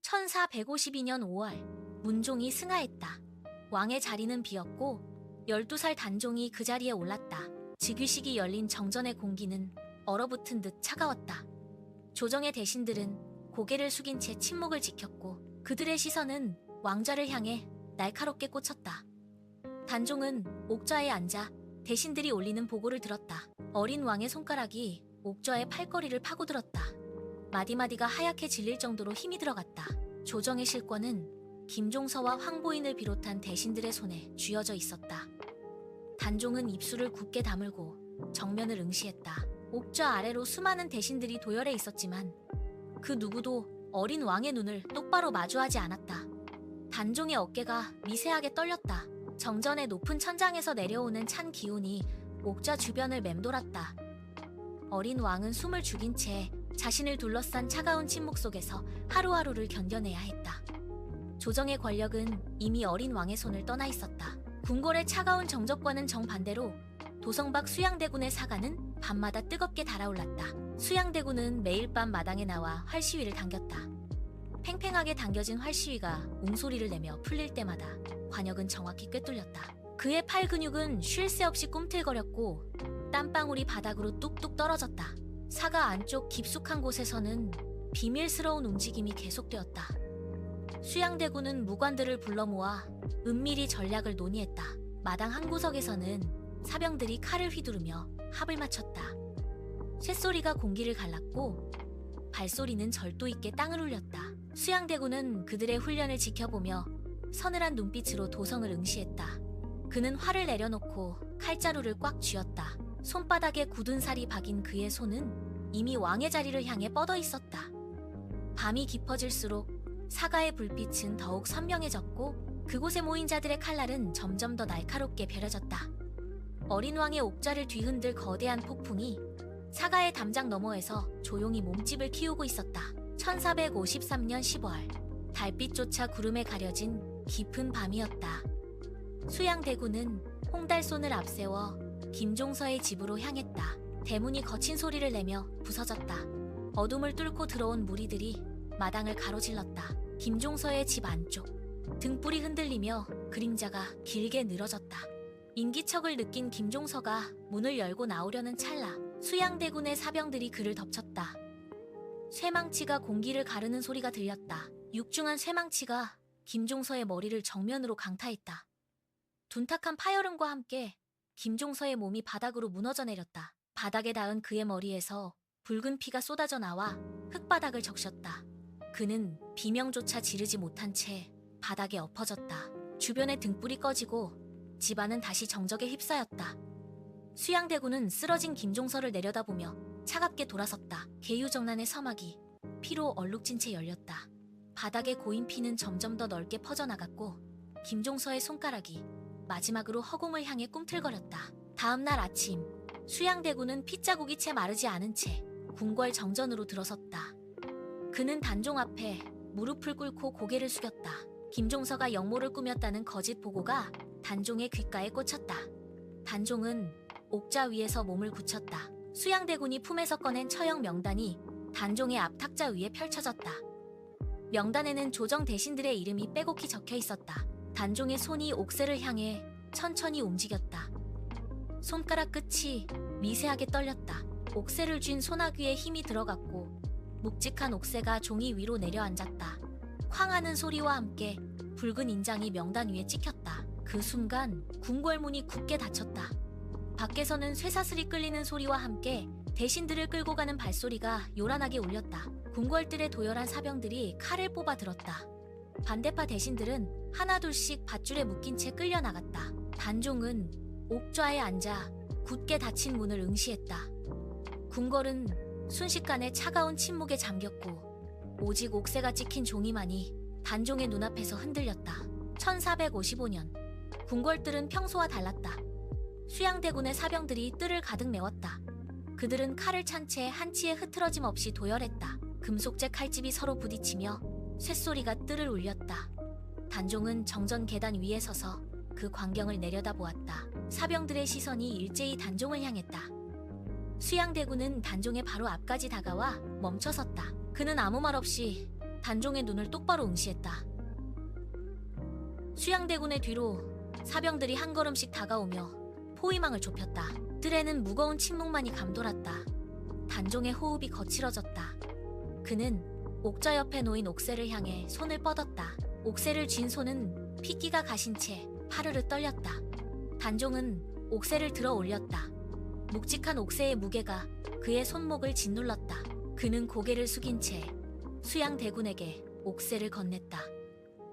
1452년 5월 문종이 승하했다. 왕의 자리는 비었고 12살 단종이 그 자리에 올랐다. 즉위식이 열린 정전의 공기는 얼어붙은 듯 차가웠다. 조정의 대신들은 고개를 숙인 채 침묵을 지켰고 그들의 시선은 왕좌를 향해 날카롭게 꽂혔다. 단종은 옥좌에 앉아 대신들이 올리는 보고를 들었다. 어린 왕의 손가락이 옥좌의 팔걸이를 파고들었다. 마디마디가 하얗게 질릴 정도로 힘이 들어갔다. 조정의 실권은 김종서와 황보인을 비롯한 대신들의 손에 쥐어져 있었다. 단종은 입술을 굳게 다물고 정면을 응시했다. 옥좌 아래로 수많은 대신들이 도열해 있었지만 그 누구도 어린 왕의 눈을 똑바로 마주하지 않았다. 단종의 어깨가 미세하게 떨렸다. 정전의 높은 천장에서 내려오는 찬 기운이 옥좌 주변을 맴돌았다. 어린 왕은 숨을 죽인 채 자신을 둘러싼 차가운 침묵 속에서 하루하루를 견뎌내야 했다. 조정의 권력은 이미 어린 왕의 손을 떠나 있었다. 궁궐의 차가운 정적과는 정반대로 도성박 수양대군의 사가는 밤마다 뜨겁게 달아올랐다. 수양대군은 매일 밤 마당에 나와 활시위를 당겼다. 팽팽하게 당겨진 활시위가 웅소리를 내며 풀릴 때마다 관역은 정확히 꿰뚫렸다. 그의 팔 근육은 쉴 새 없이 꿈틀거렸고 땀방울이 바닥으로 뚝뚝 떨어졌다. 사가 안쪽 깊숙한 곳에서는 비밀스러운 움직임이 계속되었다. 수양대군은 무관들을 불러 모아 은밀히 전략을 논의했다. 마당 한 구석에서는 사병들이 칼을 휘두르며 합을 맞췄다. 쇳소리가 공기를 갈랐고 발소리는 절도 있게 땅을 울렸다. 수양대군은 그들의 훈련을 지켜보며 서늘한 눈빛으로 도성을 응시했다. 그는 활을 내려놓고 칼자루를 꽉 쥐었다. 손바닥에 굳은 살이 박인 그의 손은 이미 왕의 자리를 향해 뻗어 있었다. 밤이 깊어질수록 사가의 불빛은 더욱 선명해졌고 그곳에 모인 자들의 칼날은 점점 더 날카롭게 벼려졌다. 어린 왕의 옥좌를 뒤흔들 거대한 폭풍이 사가의 담장 너머에서 조용히 몸집을 키우고 있었다. 1453년 10월 달빛조차 구름에 가려진 깊은 밤이었다. 수양대군은 홍달손을 앞세워 김종서의 집으로 향했다. 대문이 거친 소리를 내며 부서졌다. 어둠을 뚫고 들어온 무리들이 마당을 가로질렀다. 김종서의 집 안쪽 등불이 흔들리며 그림자가 길게 늘어졌다. 인기척을 느낀 김종서가 문을 열고 나오려는 찰나 수양대군의 사병들이 그를 덮쳤다. 쇠망치가 공기를 가르는 소리가 들렸다. 육중한 쇠망치가 김종서의 머리를 정면으로 강타했다. 둔탁한 파열음과 함께 김종서의 몸이 바닥으로 무너져 내렸다. 바닥에 닿은 그의 머리에서 붉은 피가 쏟아져 나와 흙바닥을 적셨다. 그는 비명조차 지르지 못한 채 바닥에 엎어졌다. 주변의 등불이 꺼지고 집안은 다시 정적에 휩싸였다. 수양대군은 쓰러진 김종서를 내려다보며 차갑게 돌아섰다. 계유정난의 서막이 피로 얼룩진 채 열렸다. 바닥에 고인 피는 점점 더 넓게 퍼져나갔고 김종서의 손가락이 마지막으로 허공을 향해 꿈틀거렸다. 다음날 아침 수양대군은 핏자국이 채 마르지 않은 채 궁궐 정전으로 들어섰다. 그는 단종 앞에 무릎을 꿇고 고개를 숙였다. 김종서가 역모를 꾸몄다는 거짓 보고가 단종의 귓가에 꽂혔다. 단종은 옥좌 위에서 몸을 굳혔다. 수양대군이 품에서 꺼낸 처형 명단이 단종의 앞 탁자 위에 펼쳐졌다. 명단에는 조정 대신들의 이름이 빼곡히 적혀 있었다. 단종의 손이 옥새를 향해 천천히 움직였다. 손가락 끝이 미세하게 떨렸다. 옥새를 쥔 소나귀에 힘이 들어갔고 묵직한 옥새가 종이 위로 내려앉았다. 쾅 하는 소리와 함께 붉은 인장이 명단 위에 찍혔다. 그 순간 궁궐문이 굳게 닫혔다. 밖에서는 쇠사슬이 끌리는 소리와 함께 대신들을 끌고 가는 발소리가 요란하게 울렸다. 궁궐들의 도열한 사병들이 칼을 뽑아 들었다. 반대파 대신들은 하나둘씩 밧줄에 묶인 채 끌려나갔다. 단종은 옥좌에 앉아 굳게 닫힌 문을 응시했다. 궁궐은 순식간에 차가운 침묵에 잠겼고 오직 옥새가 찍힌 종이만이 단종의 눈앞에서 흔들렸다. 1455년 궁궐들은 평소와 달랐다. 수양대군의 사병들이 뜰을 가득 메웠다. 그들은 칼을 찬 채 한치의 흐트러짐 없이 도열했다. 금속재 칼집이 서로 부딪히며 쇳소리가 뜰을 울렸다. 단종은 정전 계단 위에 서서 그 광경을 내려다보았다. 사병들의 시선이 일제히 단종을 향했다. 수양대군은 단종의 바로 앞까지 다가와 멈춰섰다. 그는 아무 말 없이 단종의 눈을 똑바로 응시했다. 수양대군의 뒤로 사병들이 한 걸음씩 다가오며 포위망을 좁혔다. 뜰에는 무거운 침묵만이 감돌았다. 단종의 호흡이 거칠어졌다. 그는 옥좌 옆에 놓인 옥새를 향해 손을 뻗었다. 옥새를 쥔 손은 핏기가 가신 채 파르르 떨렸다. 단종은 옥새를 들어 올렸다. 묵직한 옥새의 무게가 그의 손목을 짓눌렀다. 그는 고개를 숙인 채 수양대군에게 옥새를 건넸다.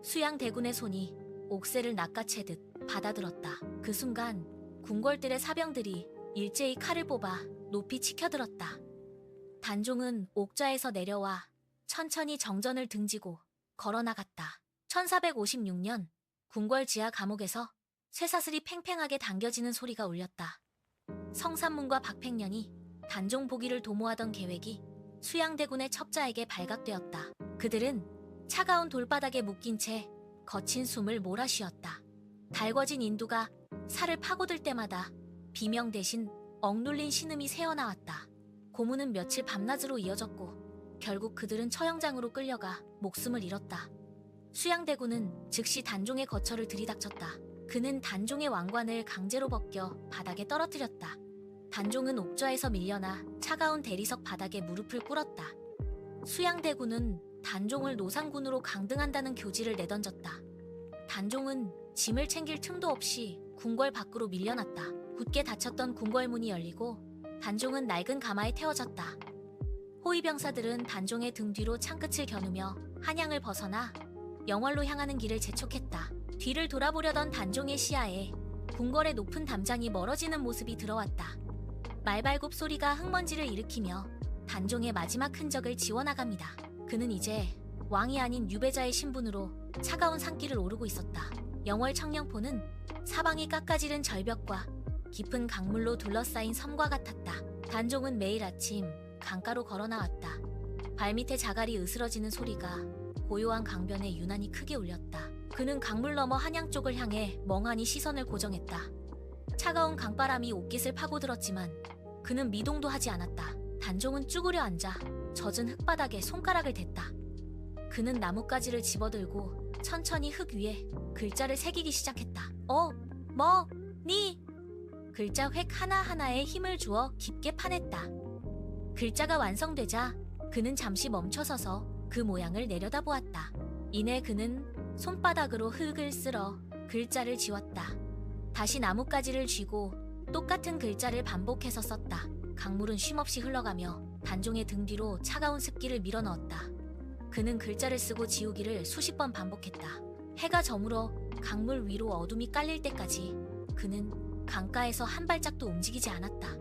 수양대군의 손이 옥새를 낚아채듯 받아들었다. 그 순간 궁궐들의 사병들이 일제히 칼을 뽑아 높이 치켜들었다. 단종은 옥좌에서 내려와 천천히 정전을 등지고 걸어나갔다. 1456년 궁궐 지하 감옥에서 쇠사슬이 팽팽하게 당겨지는 소리가 울렸다. 성삼문과 박팽년이 단종 보기를 도모하던 계획이 수양대군의 첩자에게 발각되었다. 그들은 차가운 돌바닥에 묶인 채 거친 숨을 몰아쉬었다. 달궈진 인두가 살을 파고들 때마다 비명 대신 억눌린 신음이 새어나왔다. 고문은 며칠 밤낮으로 이어졌고 결국 그들은 처형장으로 끌려가 목숨을 잃었다. 수양대군은 즉시 단종의 거처를 들이닥쳤다. 그는 단종의 왕관을 강제로 벗겨 바닥에 떨어뜨렸다. 단종은 옥좌에서 밀려나 차가운 대리석 바닥에 무릎을 꿇었다. 수양대군은 단종을 노상군으로 강등한다는 교지를 내던졌다. 단종은 짐을 챙길 틈도 없이 궁궐 밖으로 밀려났다. 굳게 닫혔던 궁궐문이 열리고 단종은 낡은 가마에 태워졌다. 호위병사들은 단종의 등 뒤로 창끝을 겨누며 한양을 벗어나 영월로 향하는 길을 재촉했다. 뒤를 돌아보려던 단종의 시야에 궁궐의 높은 담장이 멀어지는 모습이 들어왔다. 말발굽 소리가 흙먼지를 일으키며 단종의 마지막 흔적을 지워나갑니다. 그는 이제 왕이 아닌 유배자의 신분으로 차가운 산길을 오르고 있었다. 영월 청령포는 사방이 깎아지른 절벽과 깊은 강물로 둘러싸인 섬과 같았다. 단종은 매일 아침 강가로 걸어나왔다. 발밑에 자갈이 으스러지는 소리가 고요한 강변에 유난히 크게 울렸다. 그는 강물 너머 한양 쪽을 향해 멍하니 시선을 고정했다. 차가운 강바람이 옷깃을 파고들었지만 그는 미동도 하지 않았다. 단종은 쭈그려 앉아 젖은 흙바닥에 손가락을 댔다. 그는 나뭇가지를 집어들고 천천히 흙 위에 글자를 새기기 시작했다. 니 글자 획 하나하나에 힘을 주어 깊게 파냈다. 글자가 완성되자 그는 잠시 멈춰서서 그 모양을 내려다보았다. 이내 그는 손바닥으로 흙을 쓸어 글자를 지웠다. 다시 나뭇가지를 쥐고 똑같은 글자를 반복해서 썼다. 강물은 쉼없이 흘러가며 단종의 등 뒤로 차가운 습기를 밀어넣었다. 그는 글자를 쓰고 지우기를 수십 번 반복했다. 해가 저물어 강물 위로 어둠이 깔릴 때까지 그는 강가에서 한 발짝도 움직이지 않았다.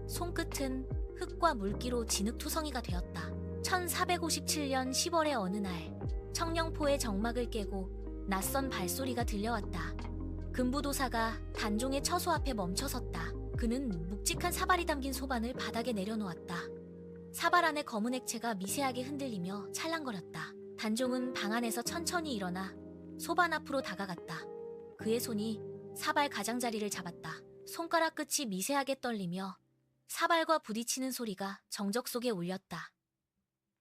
손끝은 흙과 물기로 진흙투성이가 되었다. 1457년 10월의 어느 날 청령포의 정막을 깨고 낯선 발소리가 들려왔다. 금부도사가 단종의 처소 앞에 멈춰섰다. 그는 묵직한 사발이 담긴 소반을 바닥에 내려놓았다. 사발 안에 검은 액체가 미세하게 흔들리며 찰랑거렸다. 단종은 방 안에서 천천히 일어나 소반 앞으로 다가갔다. 그의 손이 사발 가장자리를 잡았다. 손가락 끝이 미세하게 떨리며 사발과 부딪히는 소리가 정적 속에 울렸다.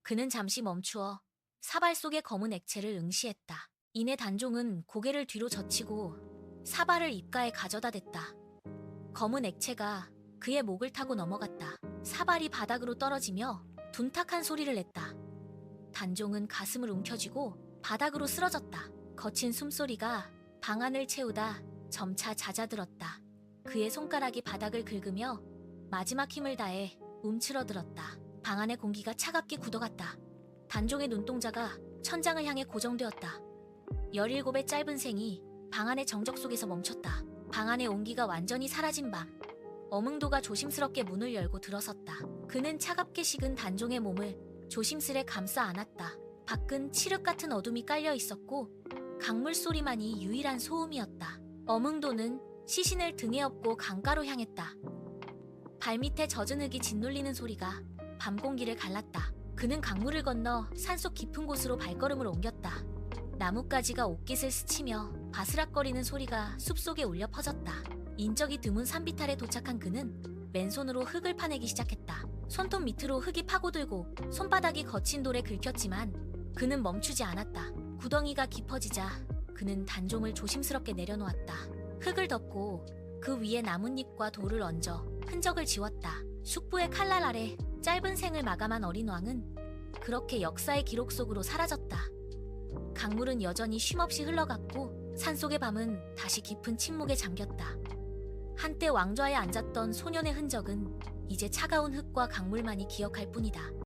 그는 잠시 멈추어 사발 속의 검은 액체를 응시했다. 이내 단종은 고개를 뒤로 젖히고 사발을 입가에 가져다 댔다. 검은 액체가 그의 목을 타고 넘어갔다. 사발이 바닥으로 떨어지며 둔탁한 소리를 냈다. 단종은 가슴을 움켜쥐고 바닥으로 쓰러졌다. 거친 숨소리가 방 안을 채우다 점차 잦아들었다. 그의 손가락이 바닥을 긁으며 마지막 힘을 다해 움츠러들었다. 방 안의 공기가 차갑게 굳어갔다. 단종의 눈동자가 천장을 향해 고정되었다. 17의 짧은 생이 방 안의 정적 속에서 멈췄다. 방 안의 온기가 완전히 사라진 밤. 어몽도가 조심스럽게 문을 열고 들어섰다. 그는 차갑게 식은 단종의 몸을 조심스레 감싸 안았다. 밖은 칠흑 같은 어둠이 깔려 있었고 강물 소리만이 유일한 소음이었다. 어몽도는 시신을 등에 업고 강가로 향했다. 발밑에 젖은 흙이 짓눌리는 소리가 밤 공기를 갈랐다. 그는 강물을 건너 산속 깊은 곳으로 발걸음을 옮겼다. 나뭇가지가 옷깃을 스치며 바스락거리는 소리가 숲속에 울려 퍼졌다. 인적이 드문 산비탈에 도착한 그는 맨손으로 흙을 파내기 시작했다. 손톱 밑으로 흙이 파고들고 손바닥이 거친 돌에 긁혔지만 그는 멈추지 않았다. 구덩이가 깊어지자 그는 단종을 조심스럽게 내려놓았다. 흙을 덮고 그 위에 나뭇잎과 돌을 얹어 흔적을 지웠다. 숙부의 칼날 아래 짧은 생을 마감한 어린 왕은 그렇게 역사의 기록 속으로 사라졌다. 강물은 여전히 쉼없이 흘러갔고 산속의 밤은 다시 깊은 침묵에 잠겼다. 한때 왕좌에 앉았던 소년의 흔적은 이제 차가운 흙과 강물만이 기억할 뿐이다.